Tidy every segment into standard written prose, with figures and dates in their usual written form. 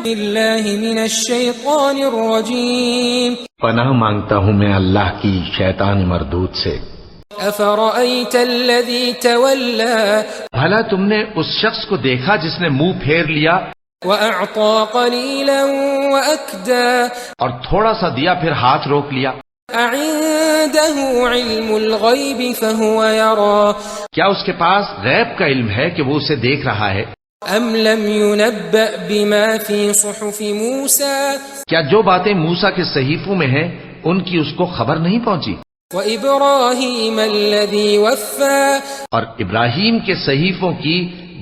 بالله من الشيطان الرجيم پناہ مانگتا ہوں میں اللہ کی شیطان مردود سے۔ أفرأيت الذي تولى بھلا تم نے اس شخص کو دیکھا جس نے منہ پھیر لیا وأعطى قليلا وأكدى اور تھوڑا سا دیا پھر ہاتھ روک لیا؟ أعنده علم الغيب فهو يرى کیا اس کے پاس غیب کا علم ہے کہ وہ اسے دیکھ رہا ہے؟ أم لم ينبأ بما في صحف موسى کیا جو باتیں موسیٰ کے صحیفوں میں ہیں ان کی اس کو خبر نہیں پہنچی؟ وإبراهيم الذي وفى اور ابراہیم کے صحیفوں کی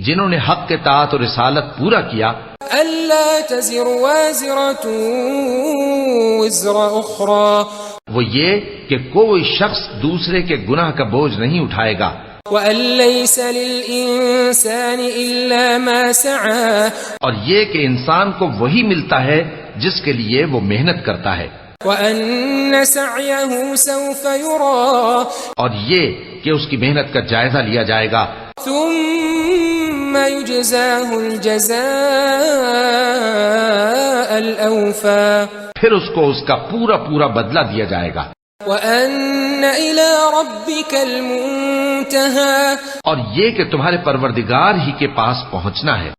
جنہوں نے حق کے اطاعت اور رسالت پورا کیا، ألا تزر وازرة وزر أخرى وہ یہ کہ کوئی شخص دوسرے کے گناہ کا بوجھ نہیں اٹھائے گا، وأن ليس للإنسان إلا ما سعى اور یہ کہ انسان کو وہی ملتا ہے جس کے لیے وہ محنت کرتا ہے، وأن سعيه سوف يرى اور یہ کہ اس کی محنت کا جائزہ لیا جائے گا، ثم يجزاه الجزاء الأوفى پھر اس کو اس کا پورا پورا بدلہ دیا جائے گا، وأن إلى ربك المنتهى اور یہ کہ تمہارے پروردگار ہی کے پاس پہنچنا ہے۔